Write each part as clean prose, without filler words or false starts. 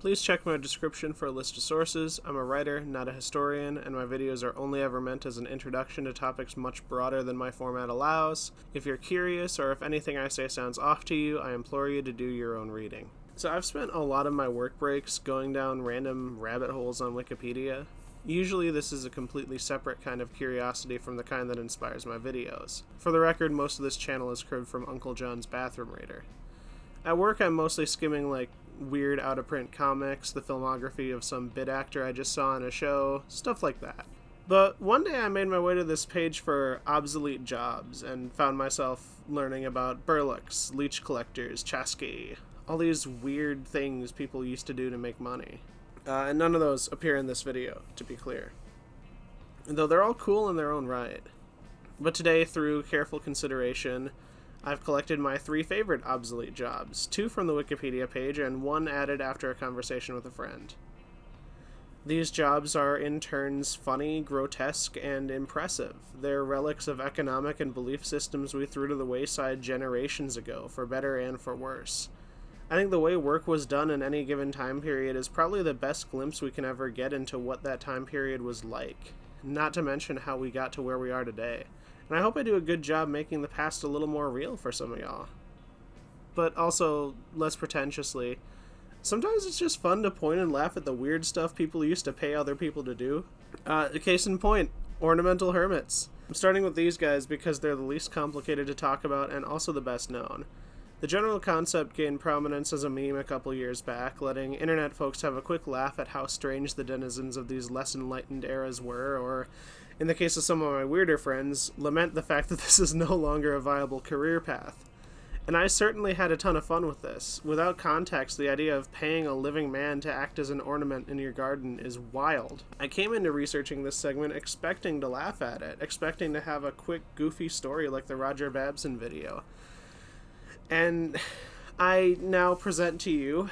Please check my description for a list of sources. I'm a writer, not a historian, and my videos are only ever meant as an introduction to topics much broader than my format allows. If you're curious, or if anything I say sounds off to you, I implore you to do your own reading. So I've spent a lot of my work breaks going down random rabbit holes on Wikipedia. Usually this is a completely separate kind of curiosity from the kind that inspires my videos. For the record, most of this channel is cribbed from Uncle John's Bathroom Reader. At work, I'm mostly skimming weird out-of-print comics, the filmography of some bit actor I just saw in a show, stuff like that. But one day I made my way to this page for obsolete jobs and found myself learning about burlocks, leech collectors, chasqui, all these weird things people used to do to make money. And none of those appear in this video, to be clear. Though they're all cool in their own right. But today, through careful consideration, I've collected my 3 favorite obsolete jobs, 2 from the Wikipedia page and 1 added after a conversation with a friend. These jobs are in turns funny, grotesque, and impressive. They're relics of economic and belief systems we threw to the wayside generations ago, for better and for worse. I think the way work was done in any given time period is probably the best glimpse we can ever get into what that time period was like, not to mention how we got to where we are today. And I hope I do a good job making the past a little more real for some of y'all. But also, less pretentiously, sometimes it's just fun to point and laugh at the weird stuff people used to pay other people to do. Case in point, ornamental hermits. I'm starting with these guys because they're the least complicated to talk about and also the best known. The general concept gained prominence as a meme a couple years back, letting internet folks have a quick laugh at how strange the denizens of these less enlightened eras were, or, in the case of some of my weirder friends, lament the fact that this is no longer a viable career path. And I certainly had a ton of fun with this. Without context, the idea of paying a living man to act as an ornament in your garden is wild. I came into researching this segment expecting to laugh at it, expecting to have a quick, goofy story like the Roger Babson video. And I now present to you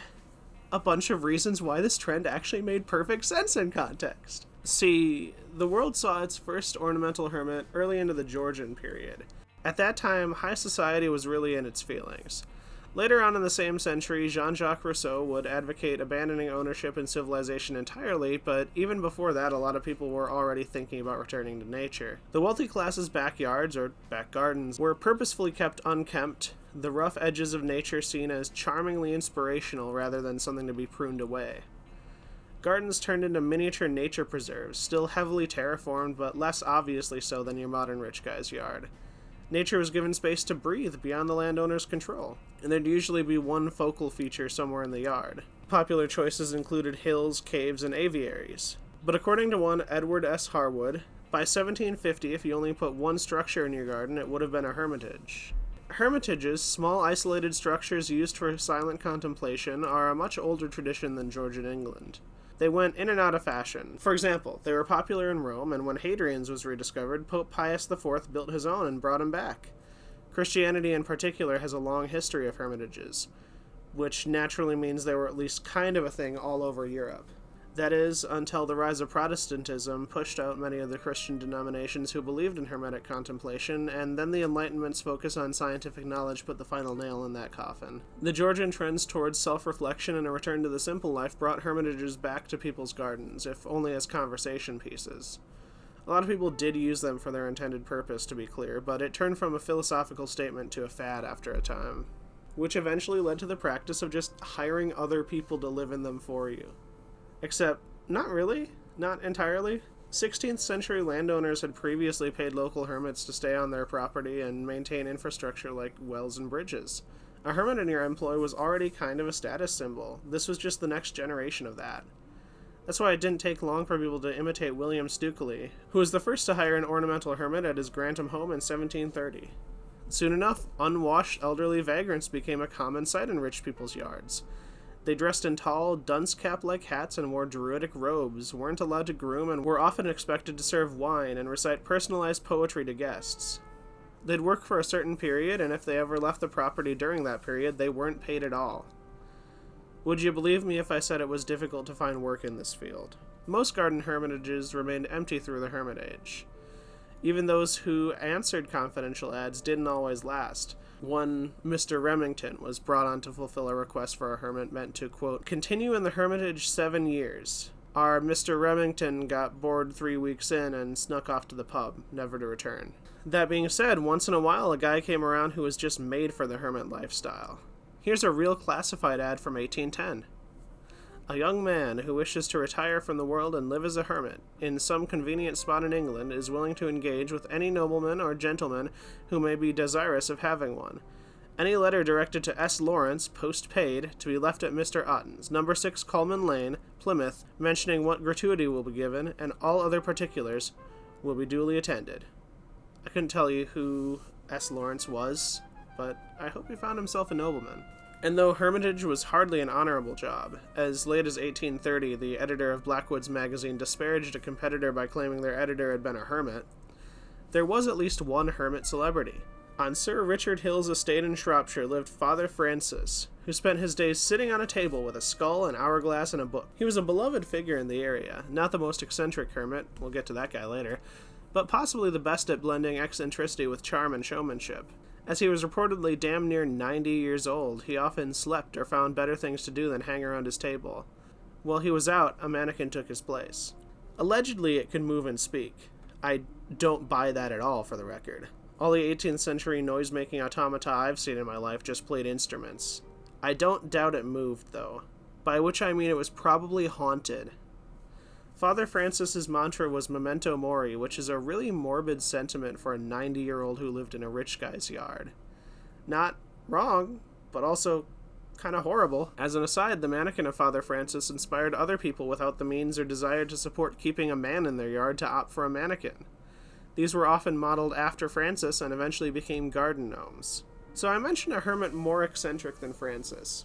a bunch of reasons why this trend actually made perfect sense in context. See, the world saw its first ornamental hermit early into the Georgian period. At that time, high society was really in its feelings. Later on in the same century, Jean-Jacques Rousseau would advocate abandoning ownership and civilization entirely, but even before that, a lot of people were already thinking about returning to nature. The wealthy class's backyards, or back gardens, were purposefully kept unkempt, the rough edges of nature seen as charmingly inspirational rather than something to be pruned away. Gardens turned into miniature nature preserves, still heavily terraformed, but less obviously so than your modern rich guy's yard. Nature was given space to breathe beyond the landowner's control, and there'd usually be one focal feature somewhere in the yard. Popular choices included hills, caves, and aviaries. But according to one Edward S. Harwood, by 1750, if you only put one structure in your garden, it would have been a hermitage. Hermitages, small isolated structures used for silent contemplation, are a much older tradition than Georgian England. They went in and out of fashion. For example, they were popular in Rome, and when Hadrian's was rediscovered, Pope Pius IV built his own and brought him back. Christianity in particular has a long history of hermitages, which naturally means they were at least kind of a thing all over Europe. That is, until the rise of Protestantism pushed out many of the Christian denominations who believed in hermetic contemplation, and then the Enlightenment's focus on scientific knowledge put the final nail in that coffin. The Georgian trends towards self-reflection and a return to the simple life brought hermitages back to people's gardens, if only as conversation pieces. A lot of people did use them for their intended purpose, to be clear, but it turned from a philosophical statement to a fad after a time, which eventually led to the practice of just hiring other people to live in them for you. Except, not really. Not entirely. 16th century landowners had previously paid local hermits to stay on their property and maintain infrastructure like wells and bridges. A hermit in your employ was already kind of a status symbol. This was just the next generation of that. That's why it didn't take long for people to imitate William Stukely, who was the first to hire an ornamental hermit at his Grantham home in 1730. Soon enough, unwashed elderly vagrants became a common sight in rich people's yards. They dressed in tall, dunce-cap-like hats and wore druidic robes, weren't allowed to groom, and were often expected to serve wine and recite personalized poetry to guests. They'd work for a certain period, and if they ever left the property during that period, they weren't paid at all. Would you believe me if I said it was difficult to find work in this field? Most garden hermitages remained empty through the Hermitage. Even those who answered confidential ads didn't always last. One Mr. Remington was brought on to fulfill a request for a hermit meant to, quote, continue in the hermitage 7 years. Our Mr. Remington got bored 3 weeks in and snuck off to the pub, never to return. That being said, once in a while a guy came around who was just made for the hermit lifestyle. Here's a real classified ad from 1810. A young man who wishes to retire from the world and live as a hermit in some convenient spot in England is willing to engage with any nobleman or gentleman who may be desirous of having one. Any letter directed to S. Lawrence, post paid, to be left at Mr. Otten's, number 6 Coleman Lane, Plymouth, mentioning what gratuity will be given, and all other particulars, will be duly attended. I couldn't tell you who S. Lawrence was, but I hope he found himself a nobleman. And though hermitage was hardly an honorable job, as late as 1830 the editor of Blackwood's magazine disparaged a competitor by claiming their editor had been a hermit, there was at least one hermit celebrity. On Sir Richard Hill's estate in Shropshire lived Father Francis, who spent his days sitting on a table with a skull, an hourglass, and a book. He was a beloved figure in the area, not the most eccentric hermit, we'll get to that guy later, but possibly the best at blending eccentricity with charm and showmanship. As he was reportedly damn near 90 years old, he often slept or found better things to do than hang around his table. While he was out, a mannequin took his place. Allegedly, it could move and speak. I don't buy that at all, for the record. All the 18th century noise-making automata I've seen in my life just played instruments. I don't doubt it moved, though, by which I mean it was probably haunted. Father Francis's mantra was memento mori, which is a really morbid sentiment for a 90-year-old who lived in a rich guy's yard. Not wrong, but also kind of horrible. As an aside, the mannequin of Father Francis inspired other people without the means or desire to support keeping a man in their yard to opt for a mannequin. These were often modeled after Francis and eventually became garden gnomes. So I mentioned a hermit more eccentric than Francis.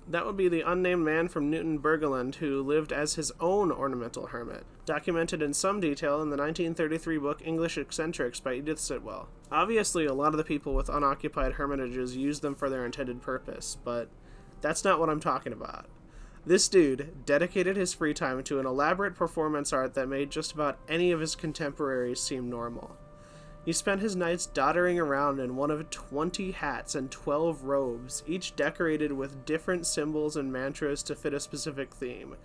That would be the unnamed man from Newton Burgenland who lived as his own ornamental hermit, documented in some detail in the 1933 book English Eccentrics by Edith Sitwell. Obviously, a lot of the people with unoccupied hermitages used them for their intended purpose, but that's not what I'm talking about. This dude dedicated his free time to an elaborate performance art that made just about any of his contemporaries seem normal. He spent his nights doddering around in one of 20 hats and 12 robes, each decorated with different symbols and mantras to fit a specific theme.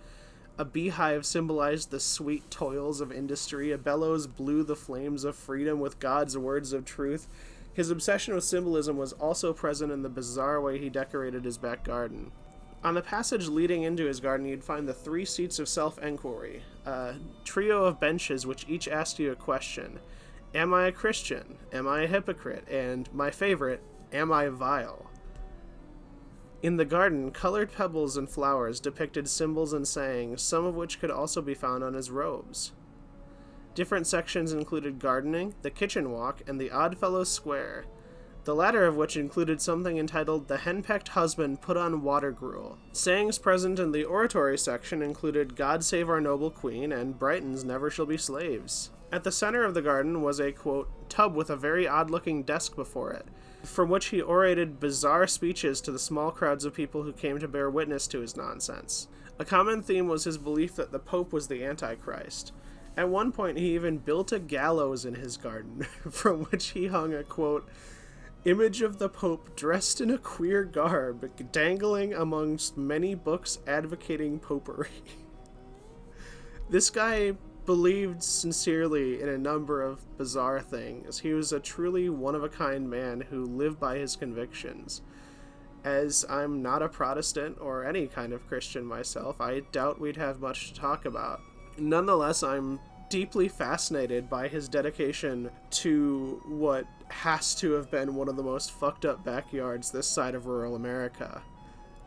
A beehive symbolized the sweet toils of industry, a bellows blew the flames of freedom with God's words of truth. His obsession with symbolism was also present in the bizarre way he decorated his back garden. On the passage leading into his garden, you'd find the 3 seats of self-enquiry, a trio of benches which each asked you a question. Am I a Christian? Am I a hypocrite? And, my favorite, am I vile? In the garden, colored pebbles and flowers depicted symbols and sayings, some of which could also be found on his robes. Different sections included gardening, the kitchen walk, and the Oddfellows Square, the latter of which included something entitled The Henpecked Husband Put on Water Gruel. Sayings present in the oratory section included God Save Our Noble Queen and Brightons Never Shall Be Slaves. At the center of the garden was a, quote, tub with a very odd-looking desk before it, from which he orated bizarre speeches to the small crowds of people who came to bear witness to his nonsense. A common theme was his belief that the Pope was the Antichrist. At one point, he even built a gallows in his garden, from which he hung a, quote, image of the Pope dressed in a queer garb, dangling amongst many books advocating popery. This guy believed sincerely in a number of bizarre things. He was a truly one-of-a-kind man who lived by his convictions. As I'm not a Protestant or any kind of Christian myself, I doubt we'd have much to talk about. Nonetheless, I'm deeply fascinated by his dedication to what has to have been one of the most fucked up backyards this side of rural America.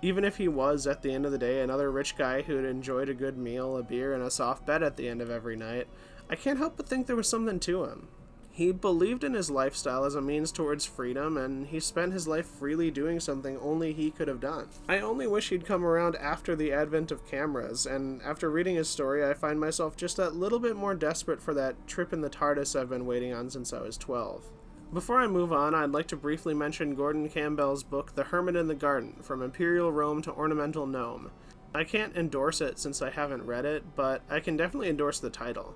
Even if he was, at the end of the day, another rich guy who had enjoyed a good meal, a beer, and a soft bed at the end of every night, I can't help but think there was something to him. He believed in his lifestyle as a means towards freedom, and he spent his life freely doing something only he could have done. I only wish he'd come around after the advent of cameras, and after reading his story, I find myself just that little bit more desperate for that trip in the TARDIS I've been waiting on since I was 12. Before I move on, I'd like to briefly mention Gordon Campbell's book, The Hermit in the Garden, From Imperial Rome to Ornamental Gnome. I can't endorse it since I haven't read it, but I can definitely endorse the title.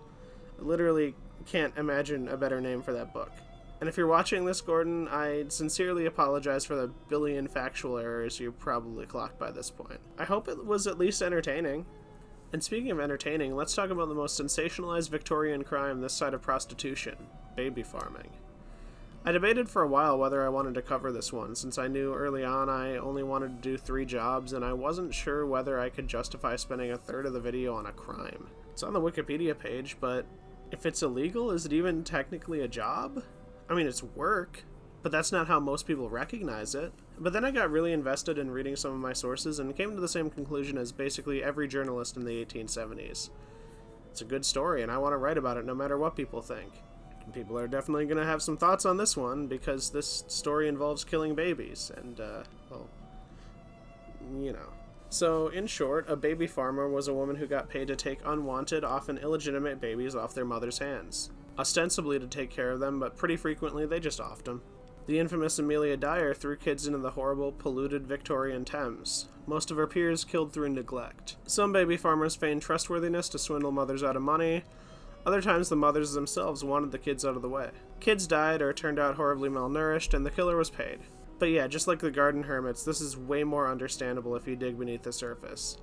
I literally can't imagine a better name for that book. And if you're watching this, Gordon, I sincerely apologize for the billion factual errors you probably clocked by this point. I hope it was at least entertaining. And speaking of entertaining, let's talk about the most sensationalized Victorian crime this side of prostitution, baby farming. I debated for a while whether I wanted to cover this one, since I knew early on I only wanted to do 3 jobs, and I wasn't sure whether I could justify spending a third of the video on a crime. It's on the Wikipedia page, but if it's illegal, is it even technically a job? I mean, it's work, but that's not how most people recognize it. But then I got really invested in reading some of my sources and came to the same conclusion as basically every journalist in the 1870s. It's a good story, and I want to write about it no matter what people think. And people are definitely going to have some thoughts on this one, because this story involves killing babies, and, well, you know. So, in short, a baby farmer was a woman who got paid to take unwanted, often illegitimate babies off their mother's hands. Ostensibly to take care of them, but pretty frequently they just offed them. The infamous Amelia Dyer threw kids into the horrible, polluted Victorian Thames. Most of her peers killed through neglect. Some baby farmers feigned trustworthiness to swindle mothers out of money. Other times the mothers themselves wanted the kids out of the way. Kids died or turned out horribly malnourished, and the killer was paid. But yeah, just like the garden hermits, this is way more understandable if you dig beneath the surface.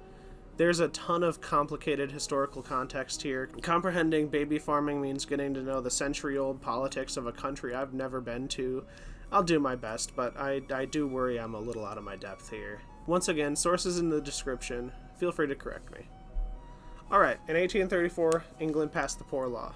There's a ton of complicated historical context here. Comprehending baby farming means getting to know the century-old politics of a country I've never been to. I'll do my best, but I do worry I'm a little out of my depth here. Once again, sources in the description. Feel free to correct me. Alright, in 1834, England passed the Poor Law.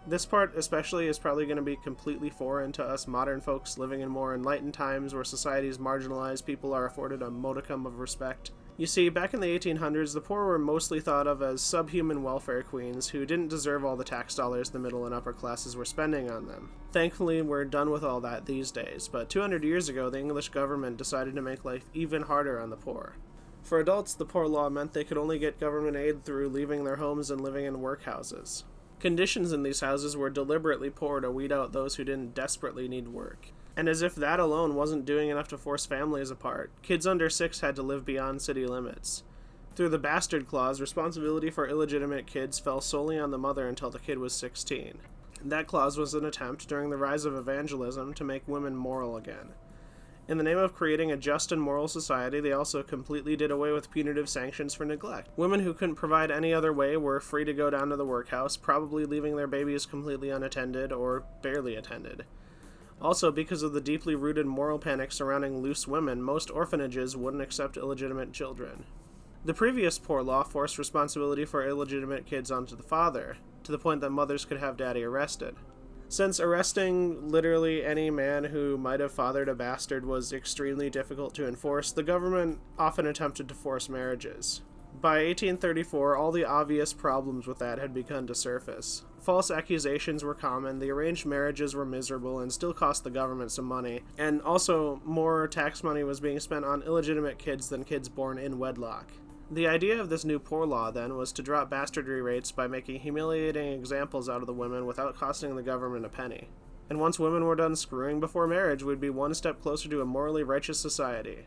This part especially is probably going to be completely foreign to us modern folks living in more enlightened times where society's marginalized people are afforded a modicum of respect. You see, back in the 1800s, the poor were mostly thought of as subhuman welfare queens who didn't deserve all the tax dollars the middle and upper classes were spending on them. Thankfully, we're done with all that these days, but 200 years ago, the English government decided to make life even harder on the poor. For adults, the Poor Law meant they could only get government aid through leaving their homes and living in workhouses. Conditions in these houses were deliberately poor to weed out those who didn't desperately need work. And as if that alone wasn't doing enough to force families apart, kids under 6 had to live beyond city limits. Through the bastard clause, responsibility for illegitimate kids fell solely on the mother until the kid was 16. That clause was an attempt during the rise of evangelism to make women moral again. In the name of creating a just and moral society, they also completely did away with punitive sanctions for neglect. Women who couldn't provide any other way were free to go down to the workhouse, probably leaving their babies completely unattended or barely attended. Also, because of the deeply rooted moral panic surrounding loose women, most orphanages wouldn't accept illegitimate children. The previous Poor Law forced responsibility for illegitimate kids onto the father, to the point that mothers could have daddy arrested. Since arresting literally any man who might have fathered a bastard was extremely difficult to enforce, the government often attempted to force marriages. By 1834, all the obvious problems with that had begun to surface. False accusations were common, the arranged marriages were miserable and still cost the government some money, and also more tax money was being spent on illegitimate kids than kids born in wedlock. The idea of this new Poor Law, then, was to drop bastardry rates by making humiliating examples out of the women without costing the government a penny. And once women were done screwing before marriage, we'd be one step closer to a morally righteous society.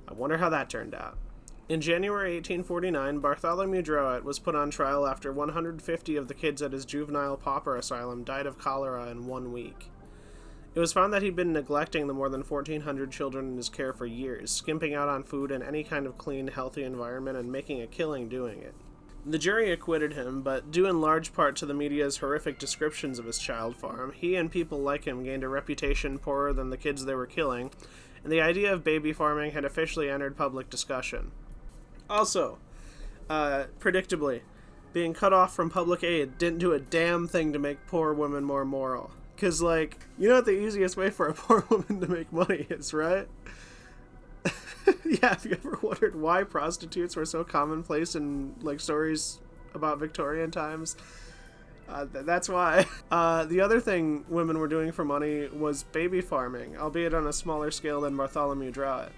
I wonder how that turned out. In January 1849, Bartholomew Drowett was put on trial after 150 of the kids at his juvenile pauper asylum died of cholera in 1 week. It was found that he'd been neglecting the more than 1,400 children in his care for years, skimping out on food and any kind of clean, healthy environment, and making a killing doing it. The jury acquitted him, but due in large part to the media's horrific descriptions of his child farm, he and people like him gained a reputation poorer than the kids they were killing, and the idea of baby farming had officially entered public discussion. Also, predictably, being cut off from public aid didn't do a damn thing to make poor women more moral. 'Cause, like, you know what the easiest way for a poor woman to make money is, right? Yeah, have you ever wondered why prostitutes were so commonplace in, like, stories about Victorian times? That's why. The other thing women were doing for money was baby farming, albeit on a smaller scale than Bartholomew Drowett.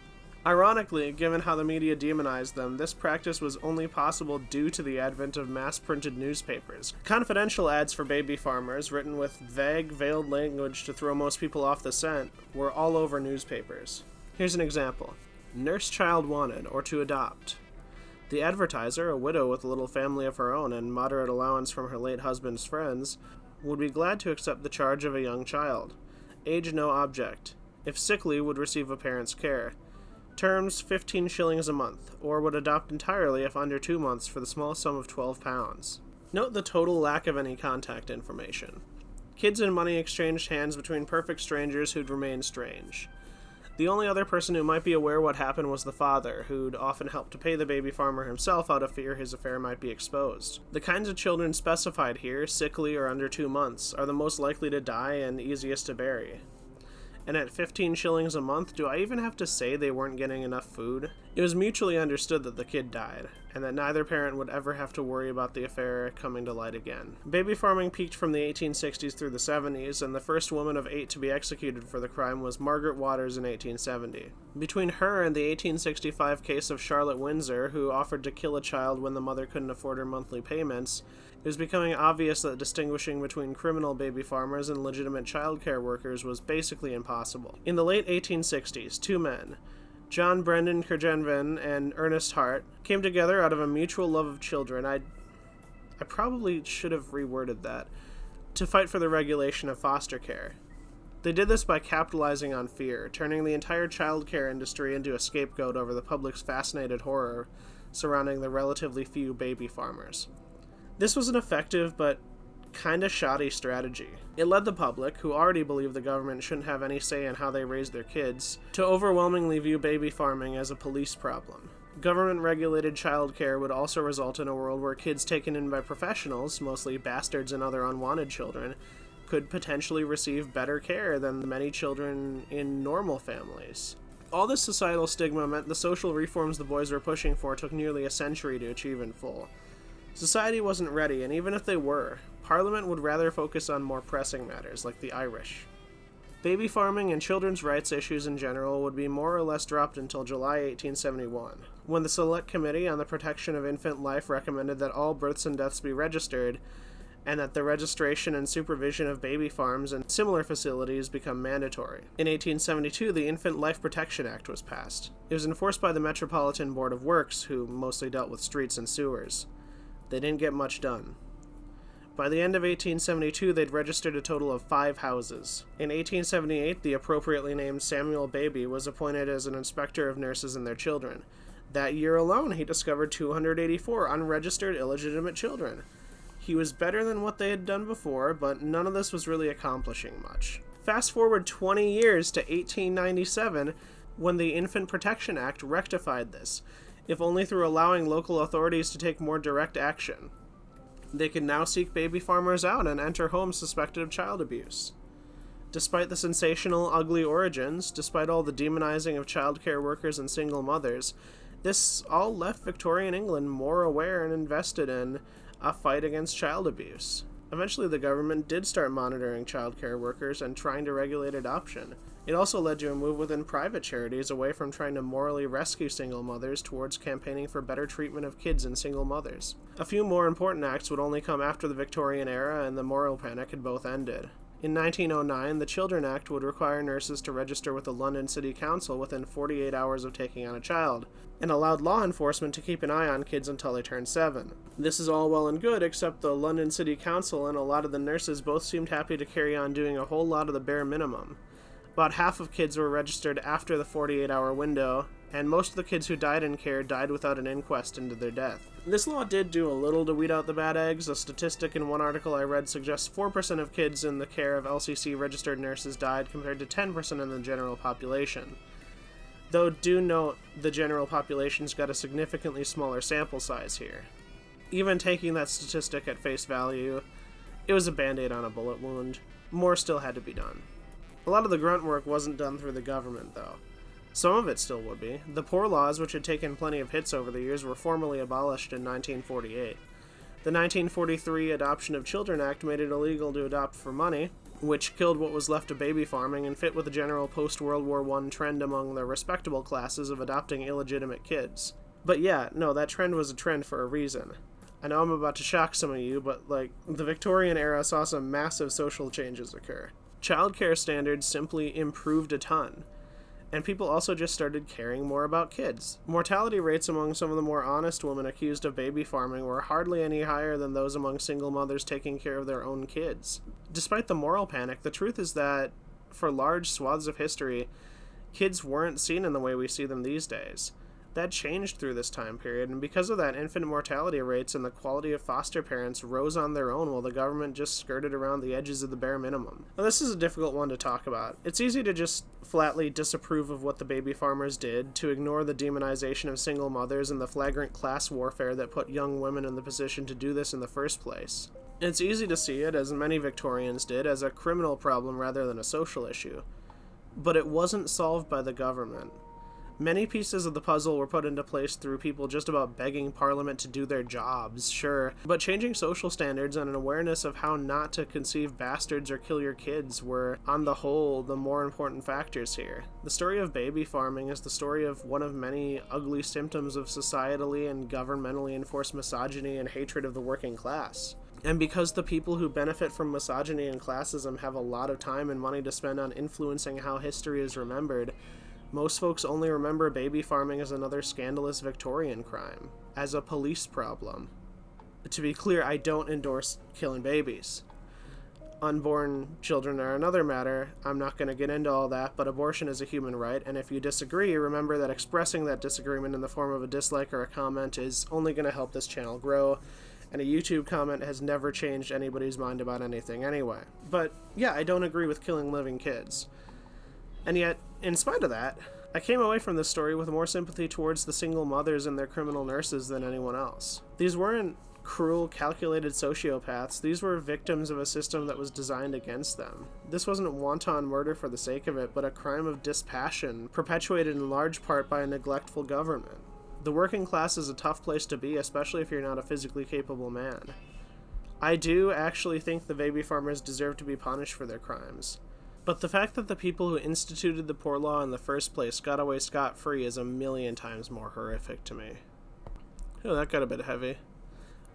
Ironically, given how the media demonized them, this practice was only possible due to the advent of mass-printed newspapers. Confidential ads for baby farmers, written with vague, veiled language to throw most people off the scent, were all over newspapers. Here's an example. Nurse child wanted, or to adopt. The advertiser, a widow with a little family of her own and moderate allowance from her late husband's friends, would be glad to accept the charge of a young child. Age no object. If sickly, would receive a parent's care. Terms 15 shillings a month, or would adopt entirely if under 2 months for the small sum of £12. Note the total lack of any contact information. Kids and money exchanged hands between perfect strangers who'd remain strange. The only other person who might be aware what happened was the father, who'd often help to pay the baby farmer himself out of fear his affair might be exposed. The kinds of children specified here, sickly or under 2 months, are the most likely to die and easiest to bury. And at 15 shillings a month, do I even have to say they weren't getting enough food? It was mutually understood that the kid died, and that neither parent would ever have to worry about the affair coming to light again. Baby farming peaked from the 1860s through the 70s, and the first woman of 8 to be executed for the crime was Margaret Waters in 1870. Between her and the 1865 case of Charlotte Windsor, who offered to kill a child when the mother couldn't afford her monthly payments, it was becoming obvious that distinguishing between criminal baby farmers and legitimate childcare workers was basically impossible. In the late 1860s, 2 men, John Brendan Kergenven and Ernest Hart, came together out of a mutual love of children. I probably should have reworded that, to fight for the regulation of foster care. They did this by capitalizing on fear, turning the entire childcare industry into a scapegoat over the public's fascinated horror surrounding the relatively few baby farmers. This was an effective but kinda shoddy strategy. It led the public, who already believed the government shouldn't have any say in how they raised their kids, to overwhelmingly view baby farming as a police problem. Government-regulated childcare would also result in a world where kids taken in by professionals, mostly bastards and other unwanted children, could potentially receive better care than the many children in normal families. All this societal stigma meant the social reforms the boys were pushing for took nearly a century to achieve in full. Society wasn't ready, and even if they were, Parliament would rather focus on more pressing matters, like the Irish. Baby farming and children's rights issues in general would be more or less dropped until July 1871, when the Select Committee on the Protection of Infant Life recommended that all births and deaths be registered, and that the registration and supervision of baby farms and similar facilities become mandatory. In 1872, the Infant Life Protection Act was passed. It was enforced by the Metropolitan Board of Works, who mostly dealt with streets and sewers. They didn't get much done. By the end of 1872, they'd registered a total of 5 houses. In 1878, the appropriately named Samuel Baby was appointed as an inspector of nurses and their children. That year alone, he discovered 284 unregistered illegitimate children. He was better than what they had done before, but none of this was really accomplishing much. Fast forward 20 years to 1897, when the Infant Protection Act rectified this, if only through allowing local authorities to take more direct action. They could now seek baby farmers out and enter homes suspected of child abuse. Despite the sensational, ugly origins, despite all the demonizing of childcare workers and single mothers, this all left Victorian England more aware and invested in a fight against child abuse. Eventually, the government did start monitoring childcare workers and trying to regulate adoption. It also led to a move within private charities away from trying to morally rescue single mothers towards campaigning for better treatment of kids and single mothers. A few more important acts would only come after the Victorian era and the moral panic had both ended. In 1909, the Children Act would require nurses to register with the London City Council within 48 hours of taking on a child, and allowed law enforcement to keep an eye on kids until they turned 7. This is all well and good, except the London City Council and a lot of the nurses both seemed happy to carry on doing a whole lot of the bare minimum. About half of kids were registered after the 48-hour window, and most of the kids who died in care died without an inquest into their death. This law did do a little to weed out the bad eggs. A statistic in one article I read suggests 4% of kids in the care of LCC-registered nurses died compared to 10% in the general population. Though do note, the general population's got a significantly smaller sample size here. Even taking that statistic at face value, it was a band-aid on a bullet wound. More still had to be done. A lot of the grunt work wasn't done through the government, though. Some of it still would be. The poor laws, which had taken plenty of hits over the years, were formally abolished in 1948. The 1943 Adoption of Children Act made it illegal to adopt for money, which killed what was left of baby farming and fit with the general post-World War I trend among the respectable classes of adopting illegitimate kids. But yeah, no, that trend was a trend for a reason. I know I'm about to shock some of you, but, the Victorian era saw some massive social changes occur. Childcare standards simply improved a ton, And people also just started caring more about kids. Mortality rates among some of the more honest women accused of baby farming were hardly any higher than those among single mothers taking care of their own kids. Despite the moral panic, the truth is that, for large swaths of history, kids weren't seen in the way we see them these days. That changed through this time period, and because of that, infant mortality rates and the quality of foster parents rose on their own while the government just skirted around the edges of the bare minimum. Now, this is a difficult one to talk about. It's easy to just flatly disapprove of what the baby farmers did, to ignore the demonization of single mothers and the flagrant class warfare that put young women in the position to do this in the first place. It's easy to see it, as many Victorians did, as a criminal problem rather than a social issue. But it wasn't solved by the government. Many pieces of the puzzle were put into place through people just about begging Parliament to do their jobs, sure, but changing social standards and an awareness of how not to conceive bastards or kill your kids were, on the whole, the more important factors here. The story of baby farming is the story of one of many ugly symptoms of societally and governmentally enforced misogyny and hatred of the working class. And because the people who benefit from misogyny and classism have a lot of time and money to spend on influencing how history is remembered, most folks only remember baby farming as another scandalous Victorian crime, as a police problem. To be clear, I don't endorse killing babies. Unborn children are another matter. I'm not going to get into all that, but abortion is a human right, and if you disagree, remember that expressing that disagreement in the form of a dislike or a comment is only going to help this channel grow, and a YouTube comment has never changed anybody's mind about anything anyway. But yeah, I don't agree with killing living kids. And yet, in spite of that, I came away from this story with more sympathy towards the single mothers and their criminal nurses than anyone else. These weren't cruel, calculated sociopaths. These were victims of a system that was designed against them. This wasn't wanton murder for the sake of it, but a crime of dispassion, perpetuated in large part by a neglectful government. The working class is a tough place to be, especially if you're not a physically capable man. I do actually think the baby farmers deserve to be punished for their crimes. But the fact that the people who instituted the poor law in the first place got away scot-free is a million times more horrific to me. Oh, that got a bit heavy.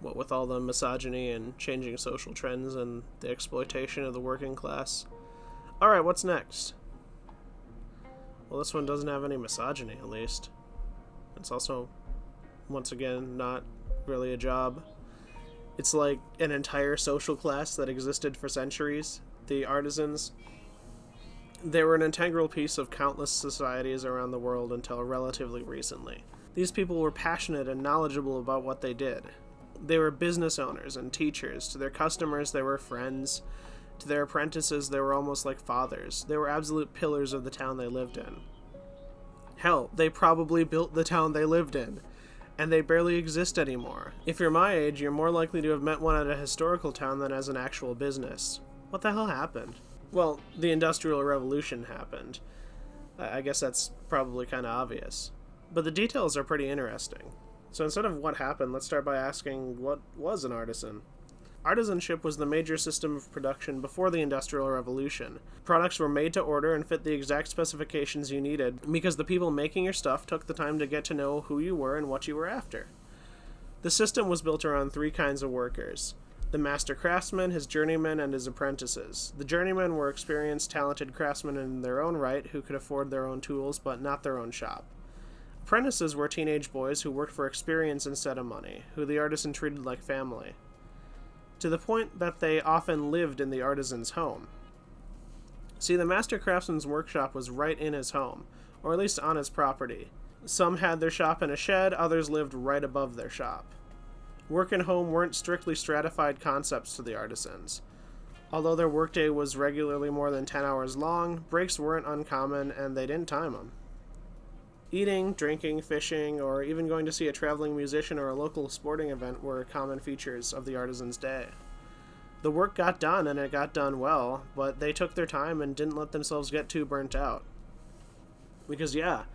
What with all the misogyny and changing social trends and the exploitation of the working class. Alright, what's next? Well, this one doesn't have any misogyny, at least. It's also, once again, not really a job. It's like an entire social class that existed for centuries. The artisans. They were an integral piece of countless societies around the world until relatively recently. These people were passionate and knowledgeable about what they did. They were business owners and teachers. To their customers, they were friends. To their apprentices, they were almost like fathers. They were absolute pillars of the town they lived in. Hell, they probably built the town they lived in, and they barely exist anymore. If you're my age, you're more likely to have met one at a historical town than as an actual business. What the hell happened? Well, the Industrial Revolution happened. I guess that's probably kind of obvious. But the details are pretty interesting. So instead of what happened, let's start by asking what was an artisan? Artisanship was the major system of production before the Industrial Revolution. Products were made to order and fit the exact specifications you needed because the people making your stuff took the time to get to know who you were and what you were after. The system was built around three kinds of workers: the master craftsman, his journeymen, and his apprentices. The journeymen were experienced, talented craftsmen in their own right who could afford their own tools but not their own shop. Apprentices were teenage boys who worked for experience instead of money, who the artisan treated like family, to the point that they often lived in the artisan's home. See, the master craftsman's workshop was right in his home, or at least on his property. Some had their shop in a shed, others lived right above their shop. Work and home weren't strictly stratified concepts to the artisans. Although their workday was regularly more than 10 hours long, breaks weren't uncommon and they didn't time them. Eating, drinking, fishing, or even going to see a traveling musician or a local sporting event were common features of the artisan's day. The work got done, and it got done well, but they took their time and didn't let themselves get too burnt out. Because yeah,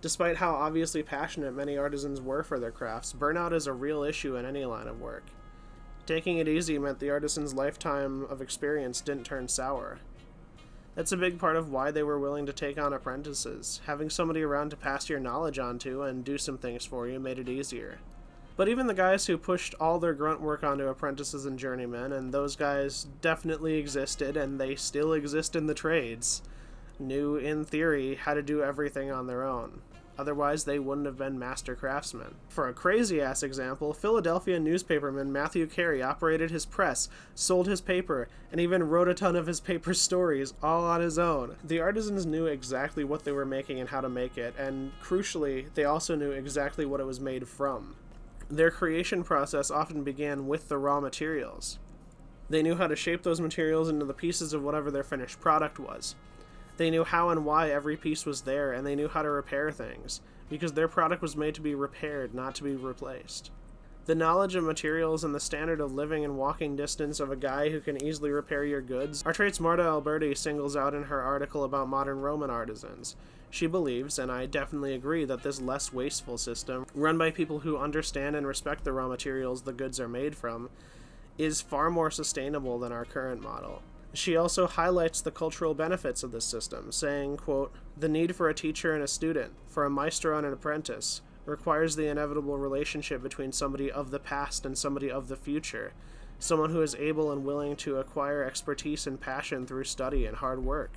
despite how obviously passionate many artisans were for their crafts, burnout is a real issue in any line of work. Taking it easy meant the artisan's lifetime of experience didn't turn sour. That's a big part of why they were willing to take on apprentices. Having somebody around to pass your knowledge onto and do some things for you made it easier. But even the guys who pushed all their grunt work onto apprentices and journeymen, and those guys definitely existed and they still exist in the trades, knew, in theory, how to do everything on their own. Otherwise, they wouldn't have been master craftsmen. For a crazy-ass example, Philadelphia newspaperman Matthew Carey operated his press, sold his paper, and even wrote a ton of his paper stories all on his own. The artisans knew exactly what they were making and how to make it, and crucially, they also knew exactly what it was made from. Their creation process often began with the raw materials. They knew how to shape those materials into the pieces of whatever their finished product was. They knew how and why every piece was there, and they knew how to repair things, because their product was made to be repaired, not to be replaced. The knowledge of materials and the standard of living in walking distance of a guy who can easily repair your goods are traits Marta Alberti singles out in her article about modern Roman artisans. She believes, and I definitely agree, that this less wasteful system, run by people who understand and respect the raw materials the goods are made from, is far more sustainable than our current model. She also highlights the cultural benefits of this system, saying, quote, "The need for a teacher and a student, for a maestro and an apprentice, requires the inevitable relationship between somebody of the past and somebody of the future, someone who is able and willing to acquire expertise and passion through study and hard work."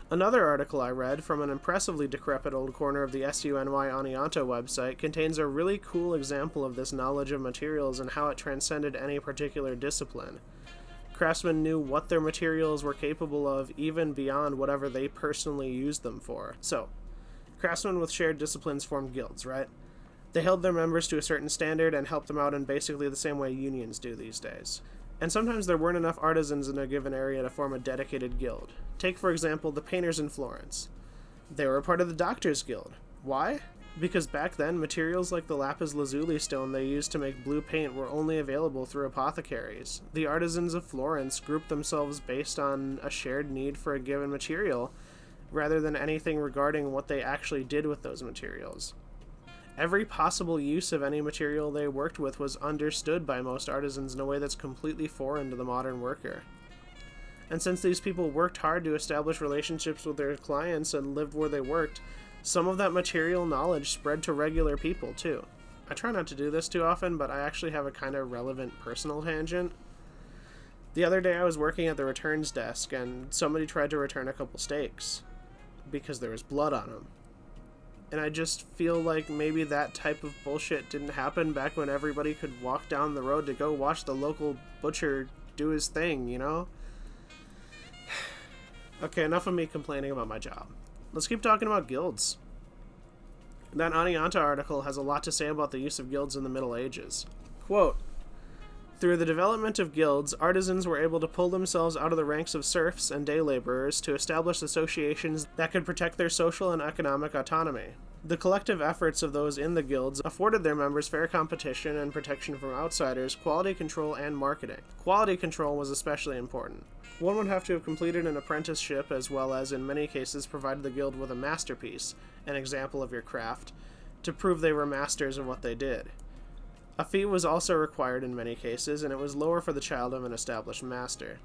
Another article I read from an impressively decrepit old corner of the SUNY Anianto website contains a really cool example of this knowledge of materials and how it transcended any particular discipline. Craftsmen knew what their materials were capable of even beyond whatever they personally used them for. So, craftsmen with shared disciplines formed guilds, right? They held their members to a certain standard and helped them out in basically the same way unions do these days. And sometimes there weren't enough artisans in a given area to form a dedicated guild. Take, for example, the painters in Florence. They were a part of the Doctors' Guild. Why? Because back then, materials like the lapis lazuli stone they used to make blue paint were only available through apothecaries. The artisans of Florence grouped themselves based on a shared need for a given material, rather than anything regarding what they actually did with those materials. Every possible use of any material they worked with was understood by most artisans in a way that's completely foreign to the modern worker. And since these people worked hard to establish relationships with their clients and lived where they worked, some of that material knowledge spread to regular people, too. I try not to do this too often, but I actually have a kind of relevant personal tangent. The other day I was working at the returns desk, and somebody tried to return a couple steaks, because there was blood on them. And I just feel like maybe that type of bullshit didn't happen back when everybody could walk down the road to go watch the local butcher do his thing, you know? Okay, enough of me complaining about my job. Let's keep talking about guilds. That Anianto article has a lot to say about the use of guilds in the Middle Ages. Quote, "Through the development of guilds, artisans were able to pull themselves out of the ranks of serfs and day laborers to establish associations that could protect their social and economic autonomy. The collective efforts of those in the guilds afforded their members fair competition and protection from outsiders, quality control, and marketing. Quality control was especially important. One would have to have completed an apprenticeship as well as, in many cases, provided the guild with a masterpiece, an example of your craft, to prove they were masters of what they did. A fee was also required in many cases, and it was lower for the child of an established master.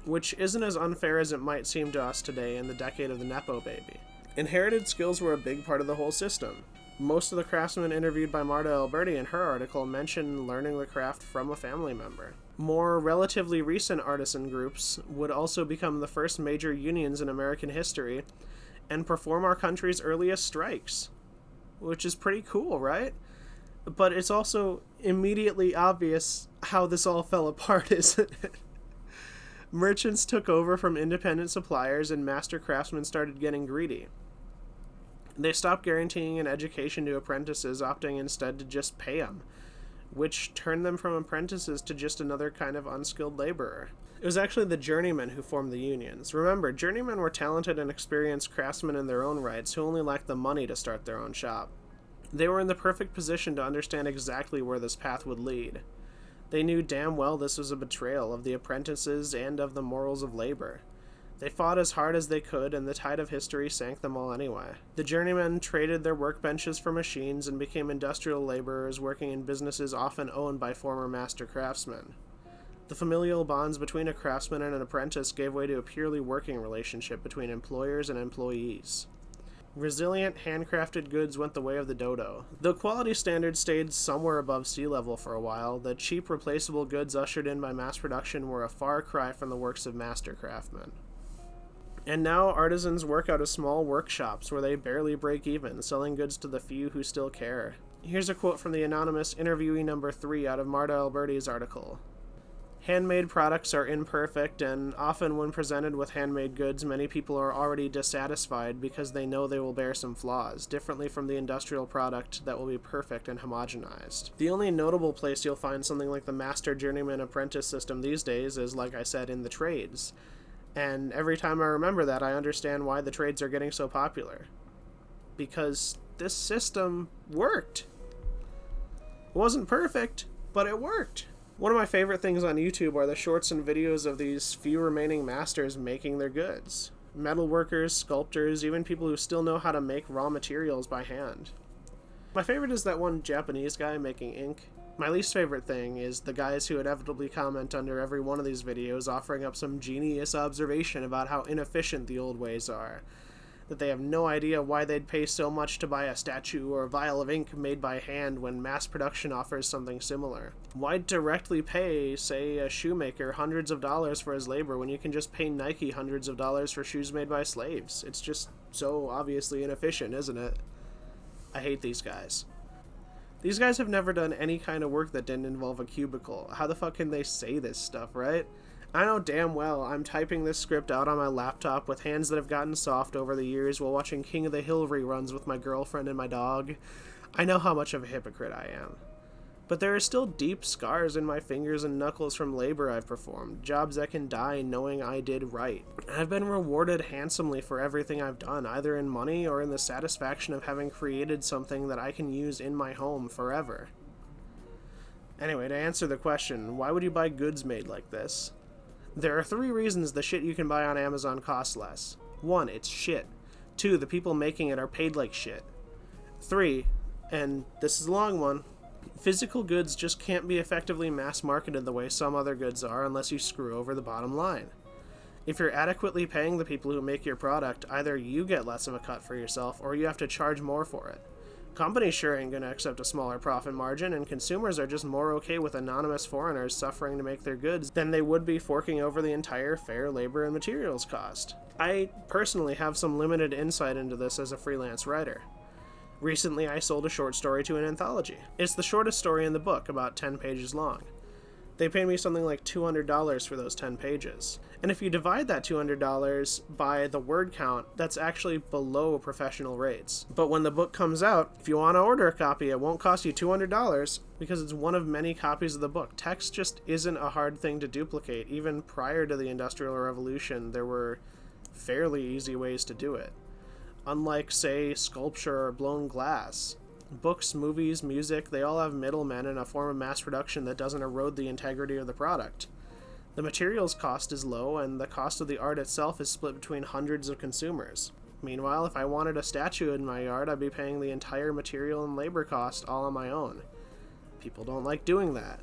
Which isn't as unfair as it might seem to us today in the decade of the Nepo baby. Inherited skills were a big part of the whole system. Most of the craftsmen interviewed by Marta Alberti in her article mentioned learning the craft from a family member. More relatively recent artisan groups would also become the first major unions in American history and perform our country's earliest strikes. Which is pretty cool, right? But it's also immediately obvious how this all fell apart, isn't it? Merchants took over from independent suppliers and master craftsmen started getting greedy. They stopped guaranteeing an education to apprentices, opting instead to just pay them, which turned them from apprentices to just another kind of unskilled laborer. It was actually the journeymen who formed the unions. Remember, journeymen were talented and experienced craftsmen in their own rights who only lacked the money to start their own shop. They were in the perfect position to understand exactly where this path would lead. They knew damn well this was a betrayal of the apprentices and of the morals of labor. They fought as hard as they could, and the tide of history sank them all anyway. The journeymen traded their workbenches for machines and became industrial laborers working in businesses often owned by former master craftsmen. The familial bonds between a craftsman and an apprentice gave way to a purely working relationship between employers and employees. Resilient, handcrafted goods went the way of the dodo. Though quality standards stayed somewhere above sea level for a while, the cheap, replaceable goods ushered in by mass production were a far cry from the works of master craftsmen. And now artisans work out of small workshops where they barely break even, selling goods to the few who still care. Here's a quote from the anonymous interviewee number 3 out of Marta Alberti's article. Handmade products are imperfect, and often when presented with handmade goods, many people are already dissatisfied because they know they will bear some flaws, differently from the industrial product that will be perfect and homogenized. The only notable place you'll find something like the Master Journeyman Apprentice system these days is, like I said, in the trades. And every time I remember that, I understand why the trades are getting so popular. Because this system worked. It wasn't perfect, but it worked. One of my favorite things on YouTube are the shorts and videos of these few remaining masters making their goods. Metalworkers, sculptors, even people who still know how to make raw materials by hand. My favorite is that one Japanese guy making ink. My least favorite thing is the guys who inevitably comment under every one of these videos offering up some genius observation about how inefficient the old ways are. That they have no idea why they'd pay so much to buy a statue or a vial of ink made by hand when mass production offers something similar. Why directly pay, say, a shoemaker hundreds of dollars for his labor when you can just pay Nike hundreds of dollars for shoes made by slaves? It's just so obviously inefficient, isn't it? I hate these guys. These guys have never done any kind of work that didn't involve a cubicle. How the fuck can they say this stuff, right? I know damn well I'm typing this script out on my laptop with hands that have gotten soft over the years while watching King of the Hill reruns with my girlfriend and my dog. I know how much of a hypocrite I am. But there are still deep scars in my fingers and knuckles from labor I've performed, jobs that can die knowing I did right. I've been rewarded handsomely for everything I've done, either in money or in the satisfaction of having created something that I can use in my home forever. Anyway, to answer the question, why would you buy goods made like this? There are 3 reasons the shit you can buy on Amazon costs less. 1, it's shit. 2, the people making it are paid like shit. 3, and this is a long one, physical goods just can't be effectively mass marketed the way some other goods are unless you screw over the bottom line. If you're adequately paying the people who make your product, either you get less of a cut for yourself or you have to charge more for it. Companies sure ain't gonna accept a smaller profit margin, and consumers are just more okay with anonymous foreigners suffering to make their goods than they would be forking over the entire fair labor and materials cost. I personally have some limited insight into this as a freelance writer. Recently, I sold a short story to an anthology. It's the shortest story in the book, about 10 pages long. They paid me something like $200 for those 10 pages. And if you divide that $200 by the word count, that's actually below professional rates. But when the book comes out, if you want to order a copy, it won't cost you $200 because it's one of many copies of the book. Text just isn't a hard thing to duplicate. Even prior to the Industrial Revolution, there were fairly easy ways to do it. Unlike, say, sculpture or blown glass. Books, movies, music, they all have middlemen in a form of mass production that doesn't erode the integrity of the product. The materials cost is low, and the cost of the art itself is split between hundreds of consumers. Meanwhile, if I wanted a statue in my yard, I'd be paying the entire material and labor cost all on my own. People don't like doing that.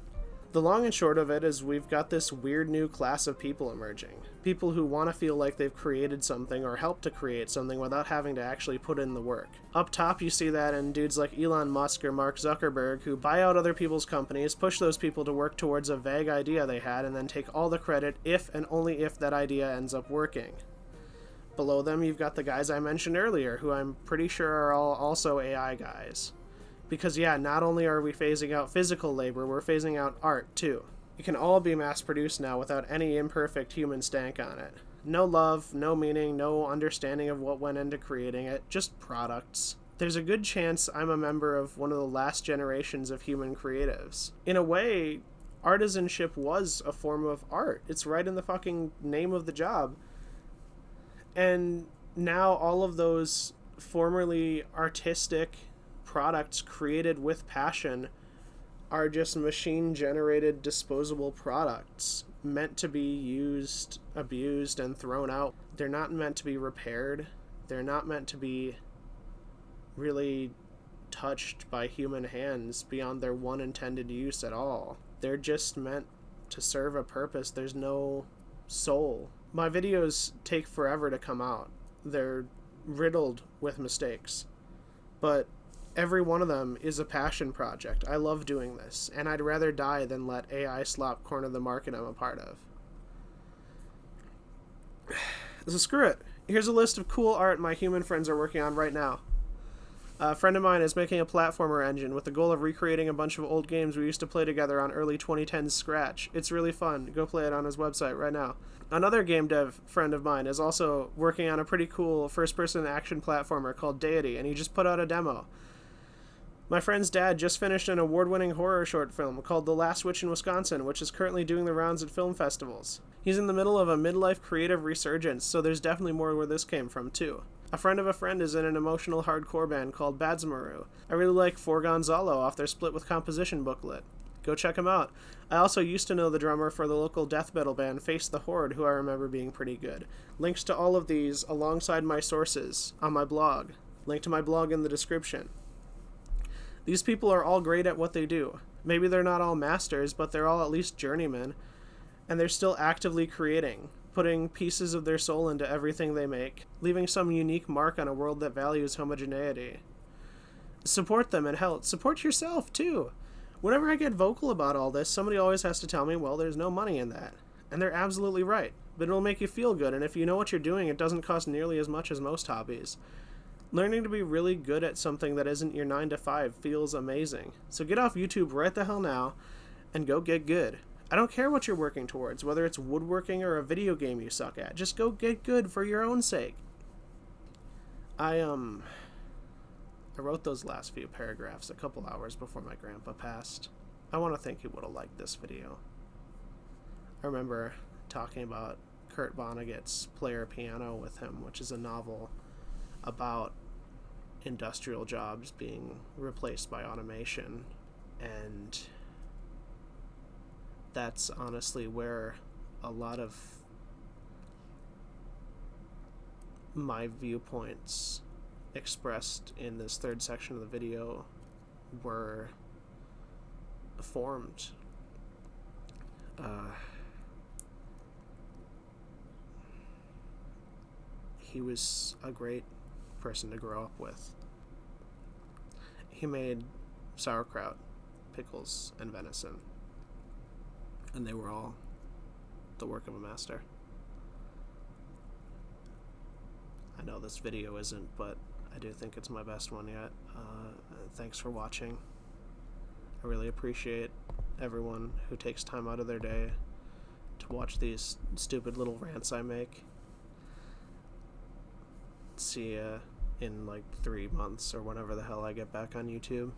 The long and short of it is we've got this weird new class of people emerging. People who want to feel like they've created something or helped to create something without having to actually put in the work. Up top, you see that in dudes like Elon Musk or Mark Zuckerberg who buy out other people's companies, push those people to work towards a vague idea they had, and then take all the credit if and only if that idea ends up working. Below them, you've got the guys I mentioned earlier, who I'm pretty sure are all also AI guys. Because yeah, not only are we phasing out physical labor, we're phasing out art too. It can all be mass-produced now without any imperfect human stank on it. No love, no meaning, no understanding of what went into creating it, just products. There's a good chance I'm a member of one of the last generations of human creatives. In a way, artisanship was a form of art. It's right in the fucking name of the job. And now all of those formerly artistic products created with passion are just machine-generated disposable products meant to be used, abused, and thrown out. They're not meant to be repaired. They're not meant to be really touched by human hands beyond their one intended use at all. They're just meant to serve a purpose. There's no soul. My videos take forever to come out. They're riddled with mistakes. But every one of them is a passion project. I love doing this, and I'd rather die than let AI slop corner the market I'm a part of. So screw it. Here's a list of cool art my human friends are working on right now. A friend of mine is making a platformer engine with the goal of recreating a bunch of old games we used to play together on early 2010s Scratch. It's really fun. Go play it on his website right now. Another game dev friend of mine is also working on a pretty cool first-person action platformer called Deity, and he just put out a demo. My friend's dad just finished an award-winning horror short film called The Last Witch in Wisconsin, which is currently doing the rounds at film festivals. He's in the middle of a midlife creative resurgence, so there's definitely more where this came from, too. A friend of a friend is in an emotional hardcore band called Badzamaru. I really like Forgonzalo off their Split with Composition booklet. Go check him out. I also used to know the drummer for the local death metal band Face the Horde, who I remember being pretty good. Links to all of these alongside my sources on my blog. Link to my blog in the description. These people are all great at what they do. Maybe they're not all masters, but they're all at least journeymen, and they're still actively creating, putting pieces of their soul into everything they make, leaving some unique mark on a world that values homogeneity. Support them and help. Support yourself, too. Whenever I get vocal about all this, somebody always has to tell me, well, there's no money in that. And they're absolutely right. But it'll make you feel good, and if you know what you're doing, it doesn't cost nearly as much as most hobbies. Learning to be really good at something that isn't your 9 to 5 feels amazing. So get off YouTube right the hell now and go get good. I don't care what you're working towards, whether it's woodworking or a video game you suck at. Just go get good for your own sake. I wrote those last few paragraphs a couple hours before my grandpa passed. I want to think he would have liked this video. I remember talking about Kurt Vonnegut's Player Piano with him, which is a novel about industrial jobs being replaced by automation, and that's honestly where a lot of my viewpoints expressed in this third section of the video were formed. He was a great person to grow up with. He made sauerkraut, pickles, and venison, and they were all the work of a master. I know this video isn't, but I do think it's my best one yet. Thanks for watching. I really appreciate everyone who takes time out of their day to watch these stupid little rants I make. See ya in like 3 months or whenever the hell I get back on YouTube.